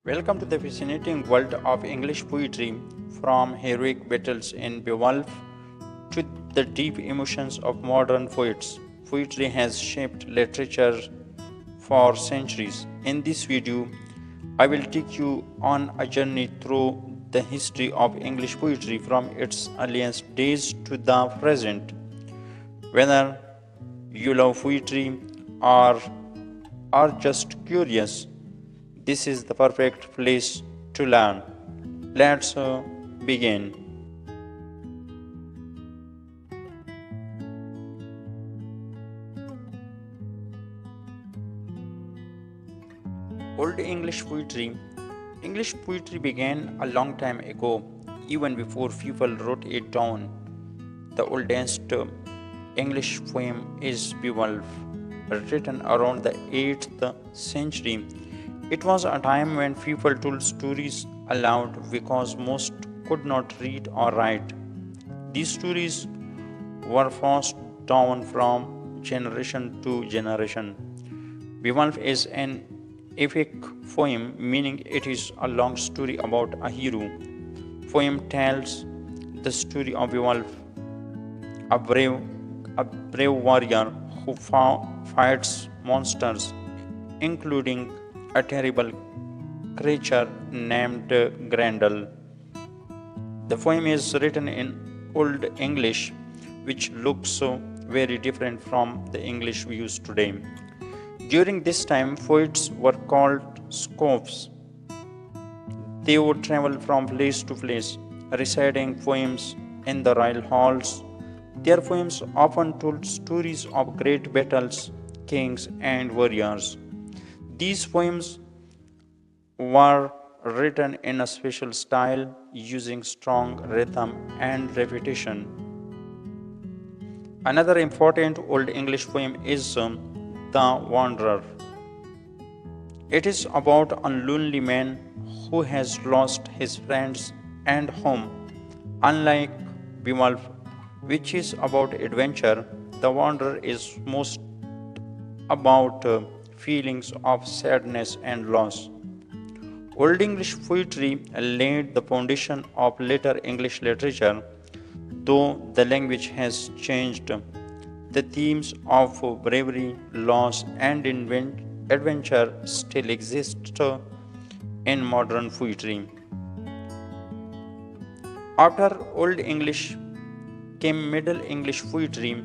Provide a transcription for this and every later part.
Welcome to the fascinating world of English poetry, from heroic battles in Beowulf to the deep emotions of modern poets. Poetry has shaped literature for centuries. In this video, I will take you on a journey through the history of English poetry from its earliest days to the present. Whether you love poetry or are just curious, this is the perfect place to learn. Let's begin. Old English poetry. English poetry began a long time ago, even before people wrote it down. The oldest English poem is Beowulf, written around the 8th century. It was a time when people told stories aloud because most could not read or write. These stories were passed down from generation to generation. Beowulf is an epic poem, meaning it is a long story about a hero. Poem tells the story of Beowulf, a brave, a brave warrior who fights monsters, including a terrible creature named Grendel. The poem is written in Old English, which looks so very different from the English we use today. During this time, poets were called scopes. They would travel from place to place, reciting poems in the royal halls. Their poems often told stories of great battles, kings, and warriors. These poems were written in a special style using strong rhythm and repetition. Another important Old English poem is The Wanderer. It is about a lonely man who has lost his friends and home. Unlike Beowulf, which is about adventure, The Wanderer is most about feelings of sadness and loss. Old English poetry laid the foundation of later English literature, though the language has changed. The themes of bravery, loss, and adventure still exist in modern poetry. After Old English came Middle English poetry.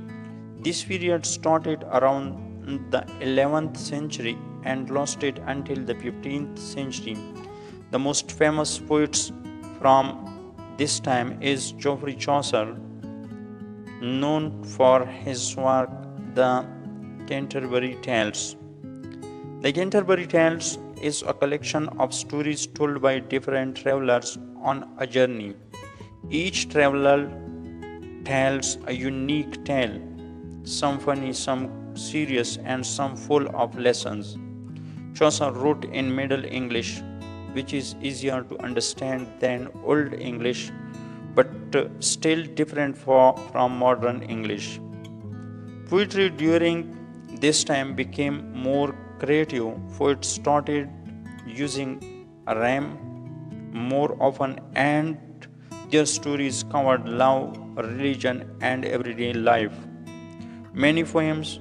This period started around the 11th century and lasted until the 15th century. The most famous poets from this time is Geoffrey Chaucer, known for his work The Canterbury Tales. The Canterbury Tales is a collection of stories told by different travelers on a journey. Each traveler tells a unique tale, some funny, some serious, and some full of lessons. Chaucer wrote in Middle English, which is easier to understand than Old English, but still different from modern English. Poetry during this time became more creative. Poets started using rhyme more often, and their stories covered love, religion, and everyday life. Many poems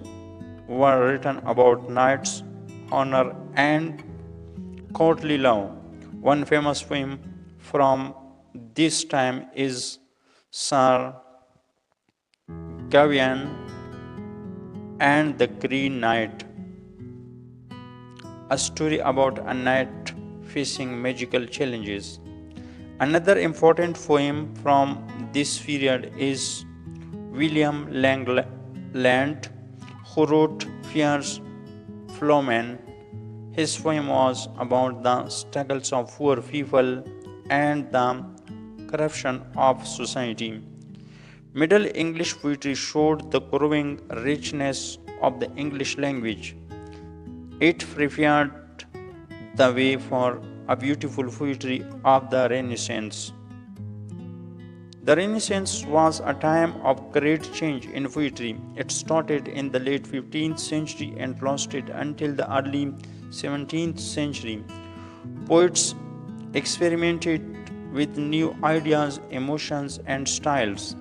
were written about knights, honor, and courtly love. One famous poem from this time is Sir Gawain and the Green Knight, a story about a knight facing magical challenges. Another important poem from this period is William Langland, who wrote Piers Plowman. His poem was about the struggles of poor people and the corruption of society. Middle English poetry showed the growing richness of the English language. It prepared the way for a beautiful poetry of the Renaissance. The Renaissance was a time of great change in poetry. It started in the late 15th century and lasted until the early 17th century. Poets experimented with new ideas, emotions, and styles.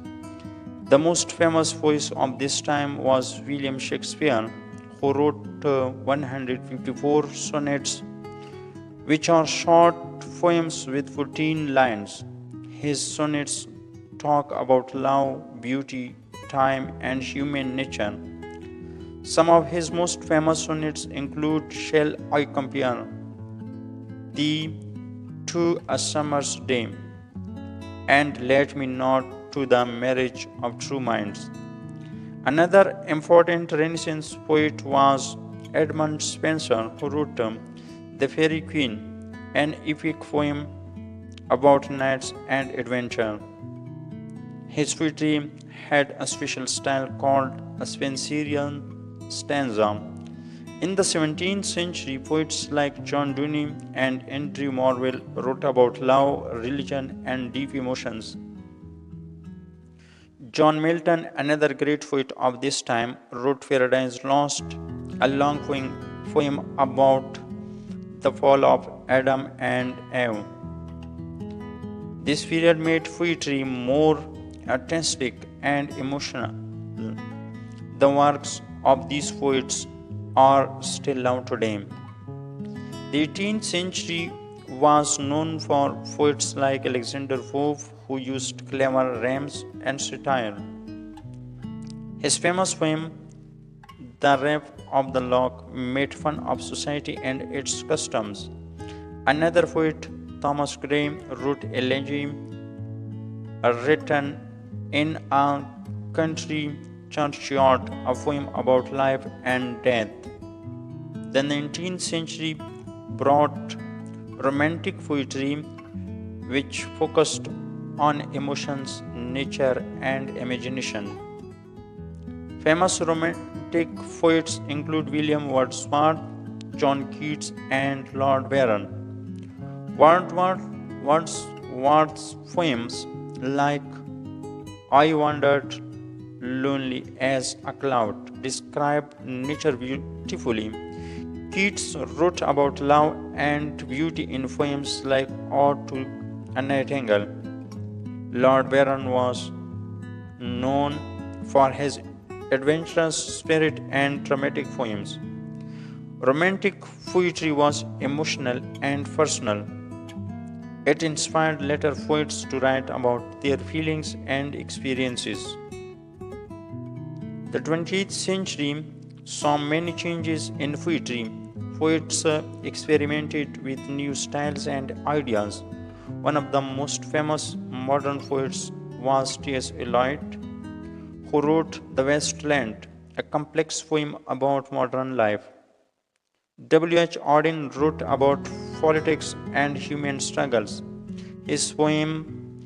The most famous voice of this time was William Shakespeare, who wrote 154 sonnets, which are short poems with 14 lines. His sonnets talk about love, beauty, time, and human nature. Some of his most famous sonnets include Shall I Compare Thee to a Summer's Day and Let Me Not to the Marriage of True Minds. Another important Renaissance poet was Edmund Spenser, who wrote The Fairy Queen, an epic poem about knights and adventure. His poetry had a special style called a Spenserian stanza. In the 17th century, poets like John Donne and Andrew Morville wrote about love, religion, and deep emotions. John Milton, another great poet of this time, wrote Paradise Lost, a long poem about the fall of Adam and Eve. This period made poetry more artistic and emotional. The works of these poets are still loved today. The 18th century was known for poets like Alexander Pope, who used clever rhymes and satire. His famous poem, The Rape of the Lock, made fun of society and its customs. Another poet, Thomas Gray, wrote Elegy, written in a country churchyard, a poem about life and death. The 19th century brought romantic poetry, which focused on emotions, nature, and imagination. Famous romantic poets include William Wordsworth, John Keats, and Lord Byron. Wordsworth's poems like I Wandered Lonely as a Cloud describe nature beautifully. Keats wrote about love and beauty in poems like Ode to a Nightingale. Lord Byron was known for his adventurous spirit and dramatic poems. Romantic poetry was emotional and personal. It inspired later poets to write about their feelings and experiences. The 20th century saw many changes in poetry. Poets experimented with new styles and ideas. One of the most famous modern poets was T.S. Eliot, who wrote The Waste Land, a complex poem about modern life. W.H. Auden wrote about politics and human struggles. His poem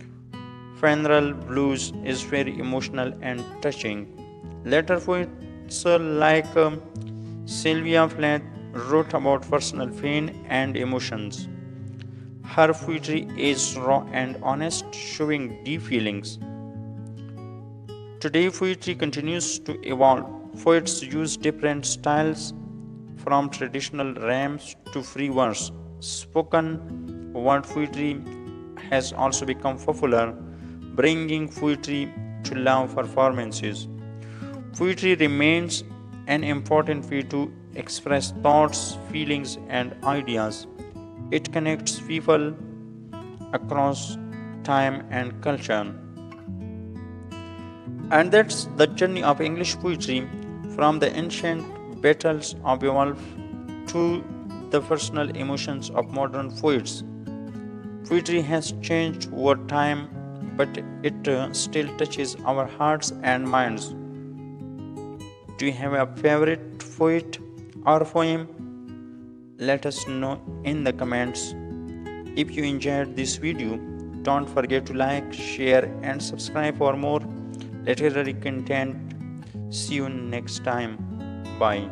Funeral Blues is very emotional and touching. Later poets like Sylvia Plath wrote about personal pain and emotions. Her poetry is raw and honest, showing deep feelings. Today, poetry continues to evolve. Poets use different styles, from traditional rhymes to free verse. Spoken word poetry has also become popular, bringing poetry to live performances. Poetry remains an important way to express thoughts, feelings, and ideas. It connects people across time and culture. And that's the journey of English poetry, from the ancient battles of evolve to the personal emotions of modern poets. Poetry has changed over time, but it still touches our hearts and minds. Do you have a favorite poet or poem? Let us know in the comments. If you enjoyed this video, don't forget to like, share, and subscribe for more literary content. See you next time. Bye.